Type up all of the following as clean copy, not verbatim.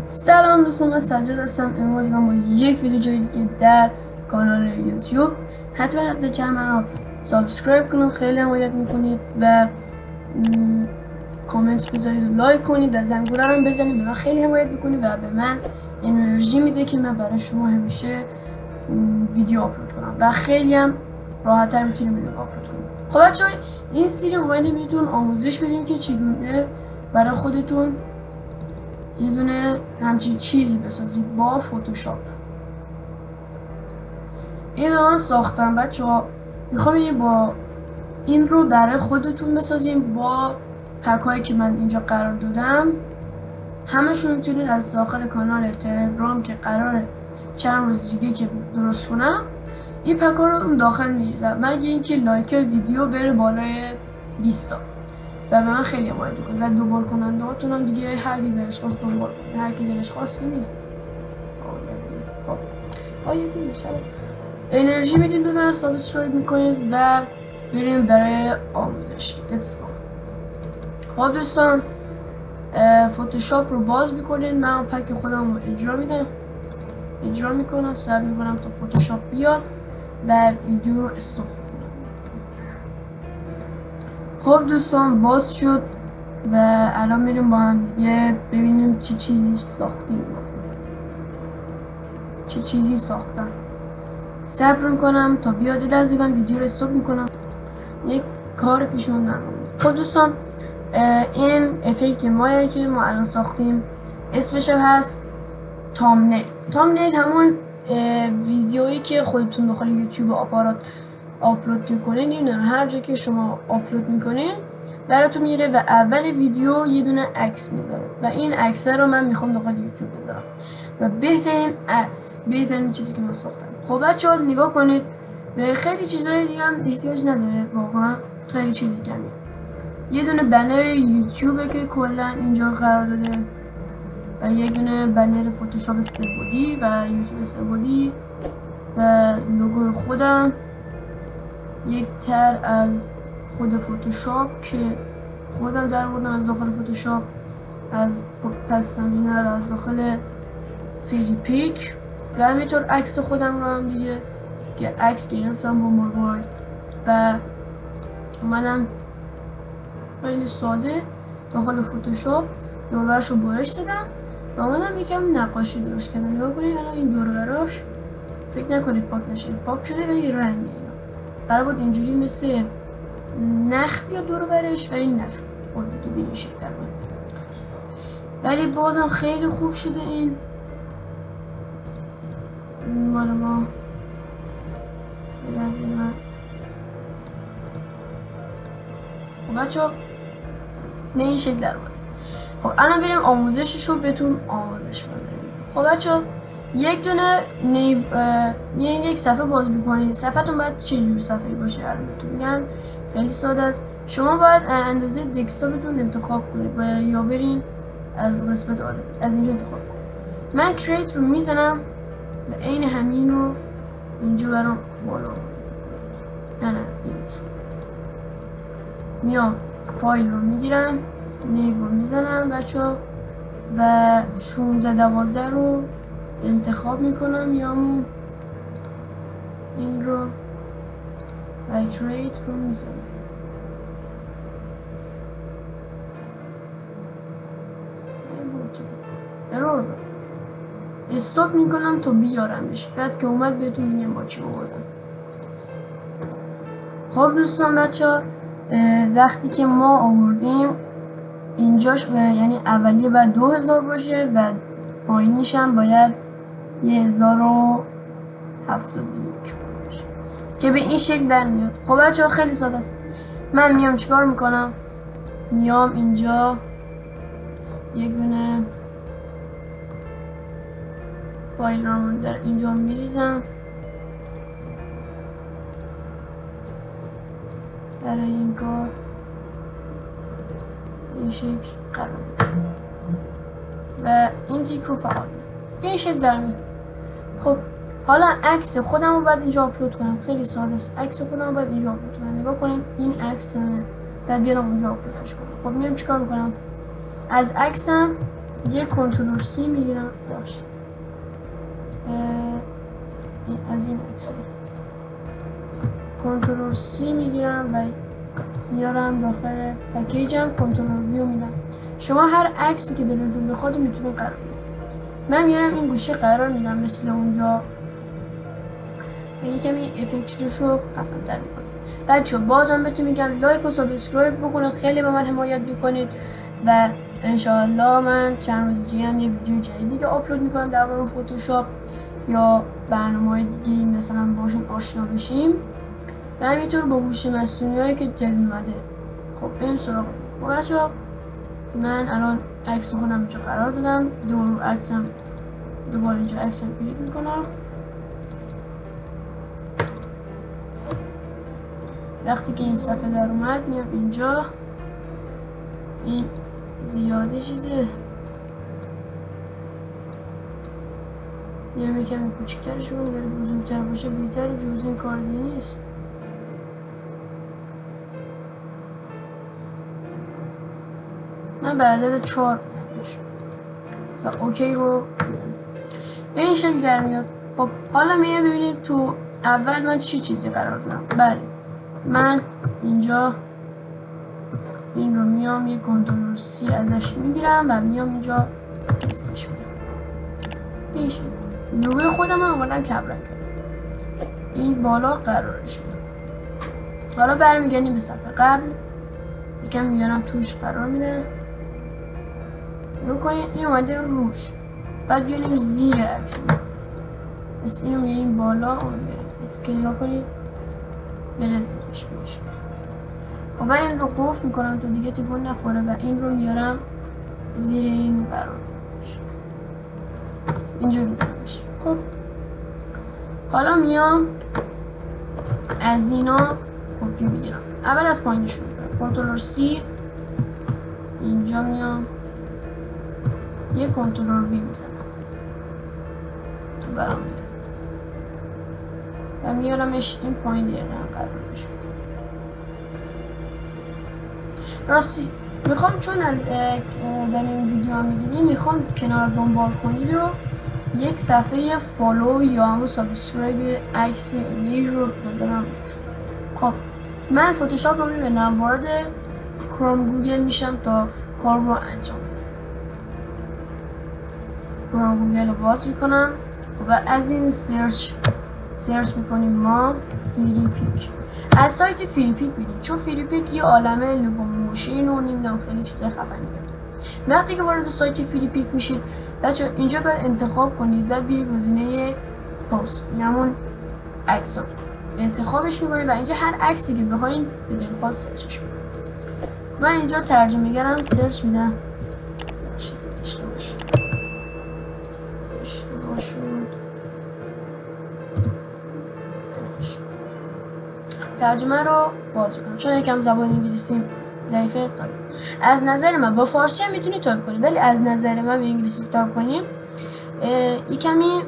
سلام دوستان، من سجاد هستم. امروز با یک ویدیو جدید در کانال یوتیوب. حتما چنل رو سابسکرایب کنید، خیلی حمایت میکنید و کامنت بذارید و لایک کنید و زنگوله رو بزنید. به من خیلی حمایت میکنید و به من انرژی میده که من برای شما همیشه ویدیو آپلود کنم و خیلی هم راحت‌تر میتونیم ویدیو آپلود کنیم. خب بچه‌ها، این سری اومدیم بهتون آموزش بدیم که چگونه برای خودتون یه دونه همچین چیزی بسازید با فتوشاپ. این رو من ساختم بچه‌ها. میخوام با این رو برای خودتون بسازیم با پک‌هایی که من اینجا قرار دادم. همشون میتونید از داخل کانال تلگرام که قراره چند روز دیگه که درست کنم این پک‌ها رو اون داخل میریزم، مگه اینکه لایک ویدیو بره بالای 20 تا و به من خیلی حمایت میکنه و دنبال کننده هاتون هم دیگه هر کی دلش خواست دنبال کنه، هر کی دلش خواست که نیست. خب آیدی میشه انرژی میدین به من، سابسکرایب میکنید و بریم برای آموزش. لیتس گو. خب دوستان، فتوشاپ رو باز میکنین. من پک خودم رو اجرا میکنم، صبر میکنم تا فتوشاپ بیاد و ویدیو رو استاپ کنم. خب دوستان، باز شد و الان میریم با هم دیگه ببینیم چه چیزی ساختم. صبر میکنم تا بیاد. لحظه من ویدیو رو استاپ میکنم، یک کار پیش اومد. خب دوستان، این افکت مایه که ما الان ساختیم اسمش هست تامنیل. همون ویدیویی که خودتون داخل یوتیوب آپلود میکنین، نمیدونم هر جا که شما آپلود میکنین براتون میره و اول ویدیو یه دونه عکس میذاره و این عکس رو من میخوام داخل یوتیوب بذارم و بهترین چیزی که من ساختم. خب بچه‌ها نگاه کنید، به خیلی چیزای دیگه هم احتیاج نداره، واقعا خیلی چیزی کمیه. یه دونه بنر یوتیوبه که کلا اینجا قرار داده و یه دونه بنر فتوشاپ سه‌بعدی و یوتیوب سه‌بعدی و لوگو خودم، یک تر از خود فتوشاپ که خودم در بردم از داخل فتوشاپ، از پس زمینه رو از داخل فری پیک و همینطور عکس خودم رو هم دیگه که عکس گرفتم با موبایل و اومدم خیلی ساده داخل فتوشاپ دوربرش رو برش زدم و اومدم یکم نقاشی درست کردم. نگاه کنید الان این دوربرش فکر نکنید پاک نشده، پاک شده ولی رنگ اینا قرار بود اینجوری مثل نخ بیاد دوربرش ولی نشد. خود دیگه به این شکل در اومد ولی بازم خیلی خوب شده. این مال ما لازم. خب بچه‌ها به این شکل در اومد. خب الان بریم آموزشش رو بهتون آموزش بدیم. خب بچه‌ها، یک دونه یک صفحه باز می‌کنید. صفحه‌تون باید چه جور صفحه‌ای باشه؟ الان بهتون میگم خیلی ساده است. شما باید اندازه دسکتاپتون انتخاب کنید و یا برین از قسمت از اینجا انتخاب کنید. من کریت رو میزنم و عین همین رو اینجا برام بالا نه این نیست. میام فایل رو میگیرم، نیو رو میزنم بچه‌ها و 1612 رو انتخاب میکنم یا این رو و کریت رو میزنم. ارور داد، استاپ میکنم تا بیارمش. بعد که اومد بهتون میگم با چی آوردم. خب دوستان بچه‌ها، وقتی که ما آوردیم اینجاش یعنی اولیه باید 2000 باشه و پایینیش هم باید 1071 باشه که به این شکل در میاد. خب بچه‌ها خیلی ساده است. من میام چیکار میکنم؟ میام اینجا یک دونه فایل رو در اینجا میریزم برای این کار این شکل قرار میدم و این تیک رو فقط به این شکل در میاد. خب حالا عکس خودم رو باید اینجا آپلود کنم. خیلی ساده است. عکس خودم رو باید اینجا آپلود کنم. نگاه کنید این عکس بعد بیارم اونجا آپلودش کنم. خب میام چیکار میکنم؟ از عکسم یه کنترل سی میگیرم داشت از این عکس کنترل سی میگیرم و میارم داخل پکیجم، کنترل ویو میدم. شما هر عکسی که دلتون بخواد میتونید قرار بدید. من میارم این گوشه قرار میدم مثل اونجا و یکم این افکتش رو خفن‌تر میکنم. بچه بازم بهتون میگم لایک و سابسکرایب بکنید، خیلی به من حمایت میکنید و انشاءالله من چند روز دیگه هم یه ویدیو جدید دیگه آپلود میکنم درباره فتوشاپ یا برنامه‌های دیگه مثلا باشون آشنا بشیم و همینطور با هوش مصنوعی که جدید اومده. خب بریم سراغ بچه‌ها. من الان عکس خودم اینجا قرار دادم، دوباره اینجا عکسم کلیک میکنم. وقتی که این صفحه در اومد میام اینجا، این زیاده چیزه، میام یکم کوچیک‌ترش کنم ولی بزرگتر باشه بهتره، جز این کار دیگه نیست. من به عدد 4 و اوکی رو میزنم. به این شکل در میاد. خب حالا میریم ببینیم تو اول من چی چیزی قرار دادم. بله من اینجا این رو میام یه کنترل سی ازش میگیرم و میام اینجا استش میدم. این شکل لوگوی خودم هم آوردم کبرک، این بالا قرارش میدم. حالا برمیگردیم به صفحه قبل، یکم میارم توش قرار میدم. نگاه کنید این اومده روش، بعد بیاریم زیر عکس پس اینو میاریم بالا، اونو میاریم که نگاه کنید بره زیرش میشه. و من این رو قفل میکنم تا دیگه تکون نخوره و این رو میارم زیر این قرار میشه، اینجا میذارمش. خب حالا میام از اینا کپی میگیرم. اول از پایین شروع میکنم، کنترل سی، اینجا میام یه کنترل وی میزنم تو برام میاد و میارمش این پایین دقیقا قرارش. راستی میخوام چون از داریم ویدیو هم میدیدیم، میخوام کنار دنبال کنید رو یک صفحه فالو یا همون سابسکرایب عکس ایمیج رو بذارم. خب من فتوشاپ رو میبندم، وارد کروم گوگل میشم تا کار رو انجام بدم. کروم گوگل رو باز میکنم و از این سرچ میکنیم ما فیلیپیک. از سایت فیلیپیک بینید، چون فیلیپیک یه عالمه لوگو موشین و نمیدونم خیلی چیزای خفنی داره. وقتی که وارد سایت فیلیپیک میشید بچه اینجا باید انتخاب کنید و بیاید گزینه پست یا همون عکس انتخابش میکنید و اینجا هر عکسی که بخواید به دلخواست سرچش کنید. من اینجا ترجمه گرم سرچ میدم. ترجمه رو باز کنم چون یکم زبان انگلیسی ضعیفه. تایپ از نظر من با فارسی هم میتونید تایپ کنید، ولی از نظر من به انگلیسی تایپ کنیم یکمی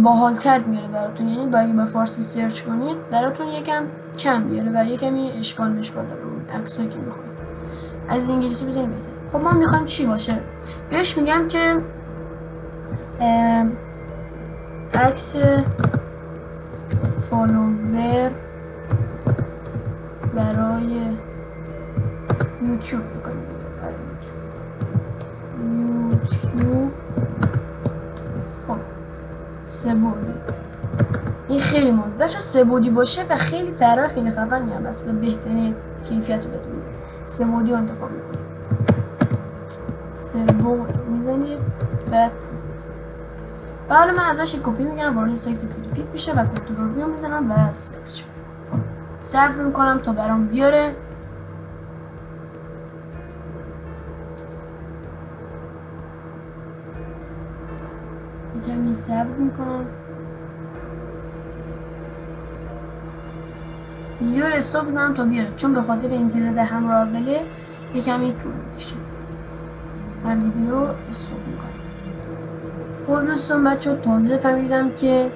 باحال‌تر میاره براتون. یعنی باید با فارسی سرچ کنید براتون یکم کم میاره و یکمی اشکال داره اون عکسایی که میخواید. از انگلیسی بزنید بهتره. خب ما میخوایم چی باشه؟ بهش میگم که عکس فالوور برای یوتیوب بکنیم. یوتیوب خب 3 بعدی، این خیلی مهمه بچه 3 بعدی باشه و خیلی طراح خیلی خفنی هم هست و بهترین کیفیت رو بهتون میده. 3 بعدی رو انتخاب میکنید، 3 بعد میزنید بعد حالا من ازش کپی میگیرم وارد سایت فیلیپیک میشه و کنترل وی میزنم و سرچ صبر میکنم تا برام بیاره. یکمی صبر میکنم، ویدیو رو استاپ میکنم تا بیاره چون به خاطر اینترنت همراه اوله یکمی طول میکشه. من ویدیو رو استاپ میکنم. خب دوستان بچه تازه فهمیدم که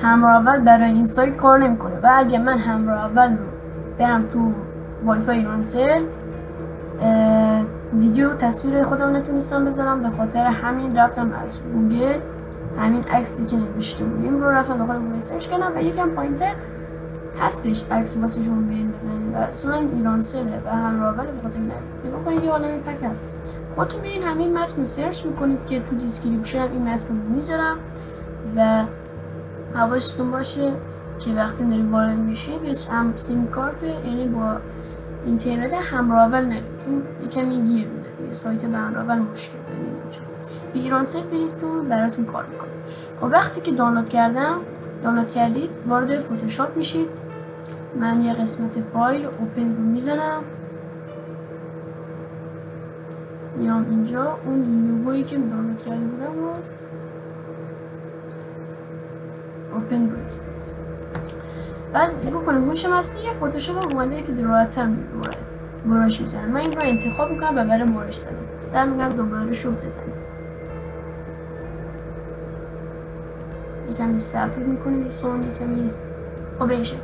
همراه اول برای این سایت کار نمیکنه و اگه من همراه اول رو برم تو وای فای ایرانسل ویدیو ویدیو تصویر خودم نتونستم بذارم، به خاطر همین رفتم از گوگل همین عکسی که نوشته بودیم رو رفتم داخل گوگل سرچ کردم و یکم پایینتر هستش عکس واسه شما برین بزنید و اسم من ایرانسله و همراول. به خاطر نگاه کنید یه عالمه پک هست. خودتون میرین همین متن رو سرچ میکنید که تو دیسکریپشن این متن رو میذارم و حواستون باشه که وقتی دارید وارد میشید به سیم کارت یعنی با اینترنت همراول نرید، اون یکمی گیر میده دیگه، سایت به همراول مشکل دارید اونجا. به ایرانسل برید که براتون کار میکنه. و وقتی که دانلود کردید وارد فتوشاپ میشید. من یه قسمت فایل اوپن رو میزنم، میام اینجا اون لوگویی که دانلود کرده بودم رو اوپن رو میزنم. بعد نگاه کنیم هوش مصنوعی یه فتوشاپ اومده که راحت‌تر براش میزنم. من این رو انتخاب میکنم و برای براش زدم سر میگم دوباره شو بزنیم. یکمی صبر میکنیم دوستان، یکمی بشه.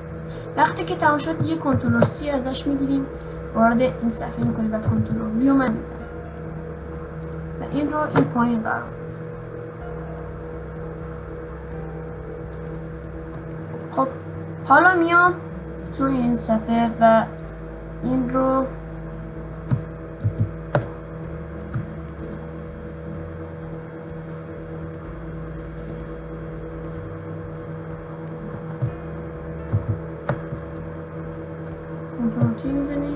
وقتی که تمام شد یه کنترل سی ازش میگیریم وارد این صفحه میکنیم و کنترل ویو من میزنم و این رو این پایین قرار میدیم. خب حالا میام توی این صفحه و این رو کنترل تی میزنیم.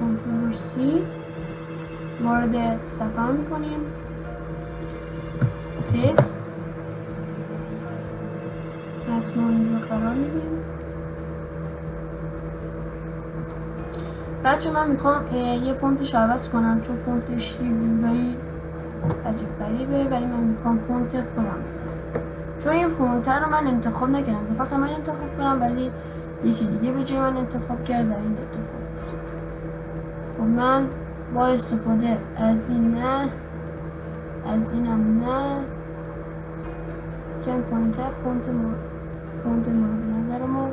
کنترل سی وارد صفحه میکنیم، پست حتما اینجا قرار میدیم. بچه من میخوام یه فونتش عوض کنم چون فونتش یه جورایی عجیب غریبه، ولی من میخوام فونت خودم بزنم چون این فونت رو من انتخاب نکردم. میخواستم من انتخاب کنم ولی یکی دیگه به جای من انتخاب کرد و این اتفاق افتاد. خب من با استفاده از این نه از اینم نه کم پایینتر فونت مورد نظر ما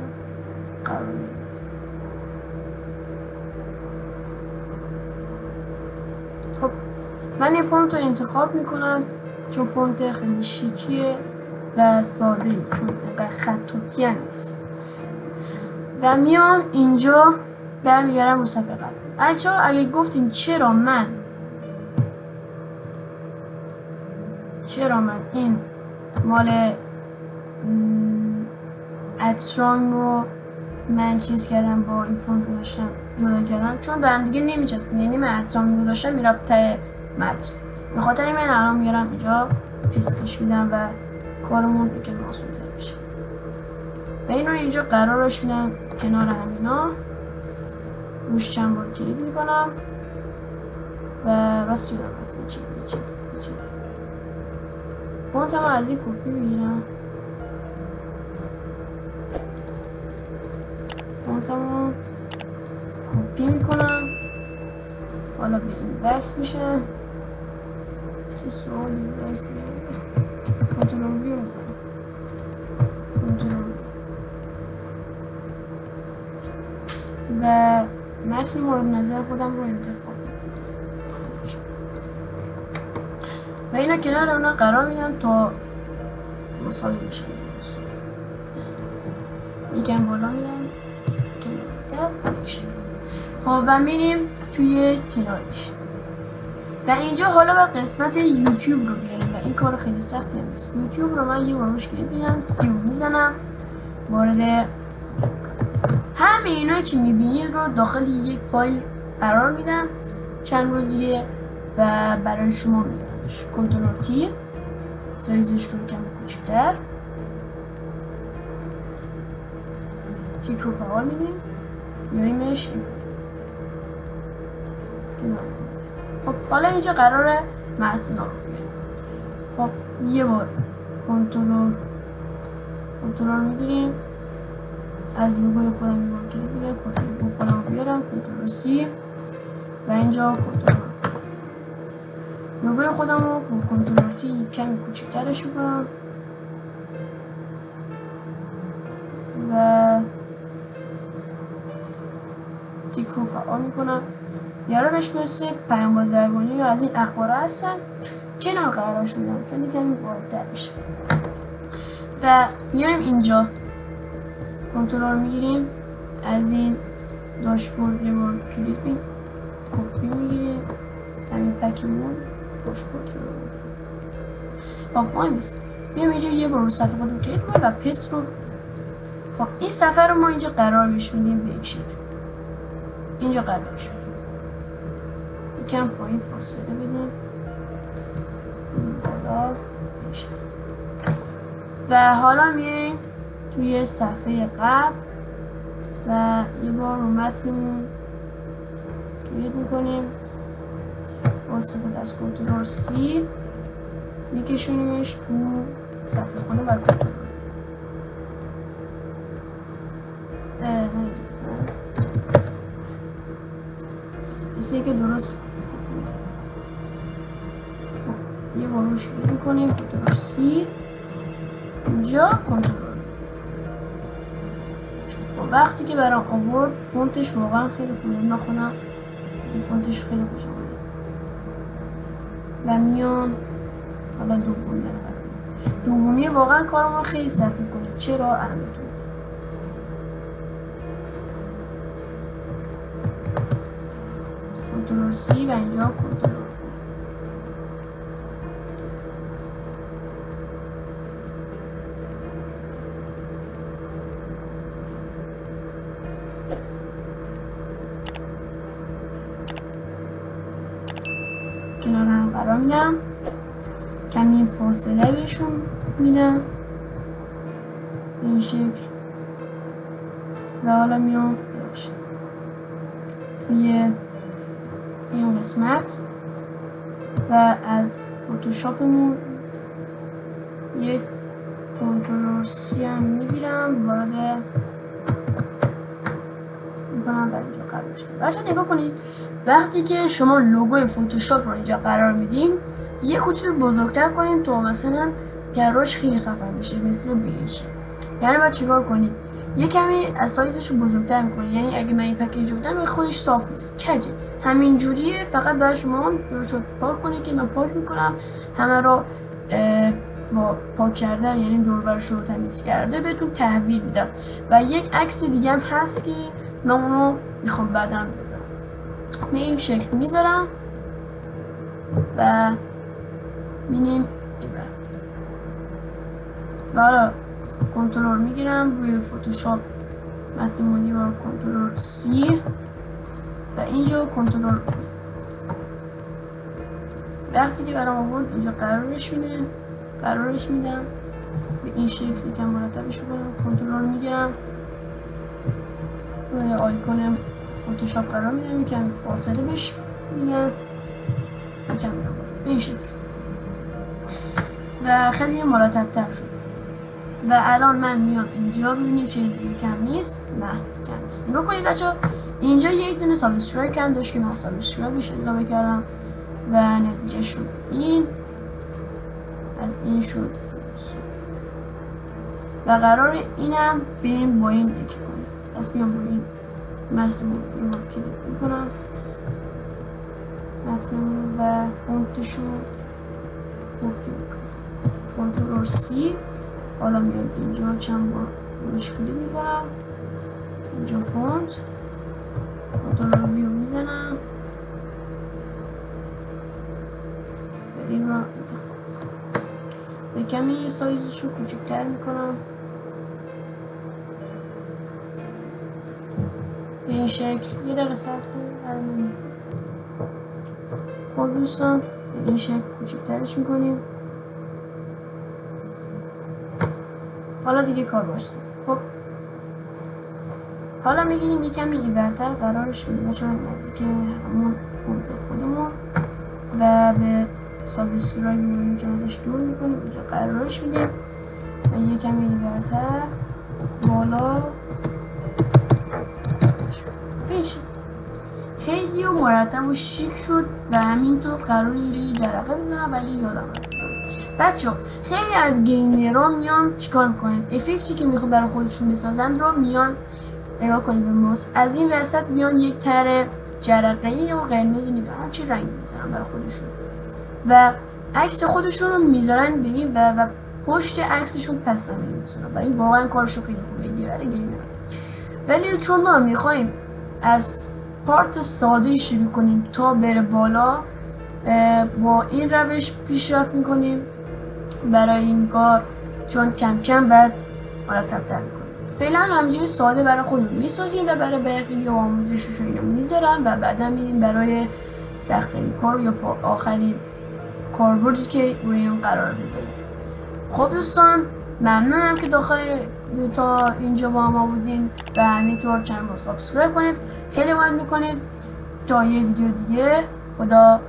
قرار میدیم. خب من این فونت رو انتخاب میکنم چون فونت خیلی شیکیه و ساده چون اینقدر خطاطی هم نیست و میام اینجا برمیگردم رو صفحه قبل. اگه گفتین چرا من این مال ادسترانگ رو من چیز کردم با این فونت رو داشتم جدا کردم چون به هم دیگه نمیچسبه، یعنی من ادسترانگ رو داشتم میرفت ته متن. به خاطر من الان میارم اینجا پیستش میدم و کارمون یکم آسان‌تر میشه و این رو اینجا قرارش میدم کنار همینا، روش چند بار کلیک میکنم و راست یادم رفت چی فونت هم از این کپی میگیرم، فونت هم کپی میکنم، حالا به این بس میشه. چه سوالی بس میشه کنترل وی میزنم، کنترل و متن مورد نظر خودم رو انتخاب و اینا کنار اونا قرار میدم تا مساوی بشن. یکم بالا میدم یکم نزدیک‌تر بشه. خب و میریم توی کنارش و اینجا حالا به قسمت یوتیوب رو بیاریم و این کار خیلی سختی هم نیست. یوتیوب رو من یه بار روش کلیک میدم، سی رو میزنم، وارد همه اینا که میبینید رو داخل یک فایل قرار میدم چند روزیه و برای شما میارمش. کنترل تی سایزش رو کم کوچکتر، تیک رو فعال میدیم، میاریمش خب حالا اینجا قراره متن رو بیاریم. خب یه بار کنترل میگیریم، از لوگوی خودم یه بار کلیک میگم، لوگو خودم رو بیارم، کنترل سی و اینجا کنترل لوگوی خودم رو با کنترل تی کمی کوچکترش میکنم و تیک رو فعال میکنم. یا روش مثل پیام بازرگانی یا از این اخبار هستن کنار قرارش میدم چون دیگه کمی باردر میشه. و میایم اینجا کنترل میگیریم از این داشبورد یه بار کلیک کپی میگیریم همین پکمون داشبورد رو گفتم خب نیست. میایم اینجا یه بار رو صفحه خود رو کلیک کنیم و پست رو خب این صفحه رو ما اینجا قرار بهش میدیم به این شکل. اینجا قرارش میدیم یکم پایین فاصله بدیم این بالا میشه. و حالا میایم توی صفحه قبل و یه بار رو متنمون کلیک میکنیم با استفاده از کنترل سی میکشونیمش تو صفحه خود و کنترل مثل که درست یه بار روش کلیک میکنیم کنترل سی اینجا کنترل. وقتی که برام آورد فونتش واقعا خیلی خوبه. من خودم این فونتش خیلی خوشم اومد. و میام حالا دومی واقعا کارمون خیلی سخت میکنه. چرا؟ الان بهتون کنترل سی و اینجا کنترل کنار هم قرار میدم. کمی فاصله بهشون میدم به این شکل و حالا میام توی این قسمت و از فتوشاپمون یک کنترل سی هم میگیرم وارد میکنم و اینجا قرار میدم. بچه‌ها نگاه کنید وقتی که شما لوگوی فتوشاپ رو اینجا قرار میدین یه کوچولو بزرگتر کنین تا مثلا گراش خیلی خفن میشه مثل بلیچ. یعنی باید چیکار کنید یه کمی از سایزش رو بزرگتر میکنید. یعنی اگه من این پکیج رو بدم خودش صاف نیست کجه همین جوریه. فقط باید شما درست پاک کنید که من پاک میکنم همه رو با پاک کردن یعنی دور برش رو تمیز کرده بهتون تحویل میدم. و یک عکس دیگه هم هست که من اونو میخوام بعدم بذارم به این شکل میذارم و بینیم و حالا کنترل میگیرم روی فتوشاپ متن بار کنترل سی و اینجا کنترل وقتی که برام آورد اینجا قرارش میدم به این شکل یکم مرتبش میکنم کنترل میگیرم روی آیکون فتوشاپ قرار میدم یکم فاصله بهش میدم یکم به این شکل و خیلی مرتب تر شد. و الان من میام اینجا ببینیم چیزی کم نیست. نه کم نیست. نگاه کنید بچه‌ها اینجا یک دونه سابسکرایب کم داشت که من سابسکرایب بهش اضافه کردم و نتیجه شد این از این شد و قرار اینم بریم با این یکی کنیم. پس میام با این متنمون این بار کلیک میکنم متنمون و فونتشو کپی میکنم کنترل سی. حالا میام اینجا چند بار روش کلیک میکنم اینجا فونت کنترل ویو میزنم و این رو انتخاب به کمی سایزشو کوچکتر میکنم به این شکل. یه دقیقه صبر کنید. خب دوستان به این شکل کوچکترش میکنیم. حالا دیگه کار باشه. خب حالا میگیریم یه کمی اینورتر قرارش میدیم چون نزدیک همون فونت خودمون و به سابسکرایب می‌کنیم که ازش دور میکنیم اینجا قرارش میدیم و یه کمی اینورتر بالا فیش خیلی مرتب و شیک شد و همینطور قرار اینجا یه جرقه بزنم ولی یادم رفت بچه خیلی از گیمرها میان چیکار میکنن، افکتی که میخوان برای خودشون بسازن رو میان نگاه کنید به موس، از این وسط میان یک تر جرقه‌ای یا قرمزی نمیدونم چه رنگی میذارن برای خودشون و عکس خودشون رو میذارن به این و پشت عکسشون پس زمینه میذارن و این واقعا کارشو خیلی خوبه برای گیمر. ولی چون ما میخوایم از پارت ساده شروع کنیم تا بره بالا، با این روش پیشرفت میکنیم برای این کار، چون کم کم بعد مرتب‌تر میکنیم. فعلا همینجوری ساده برای خودمون میسازیم و برای بقیه آموزشش رو میذارم و بعدا میریم برای سخت‌ترین کار یا آخرین کاربردی که روی این قرار بذاریم. خب دوستان ممنونم که تا اینجا با ما بودین و همینطور چنل رو سابسکرایب کنید، خیلی ممنون میکنید. تا یه ویدیو دیگه، خدا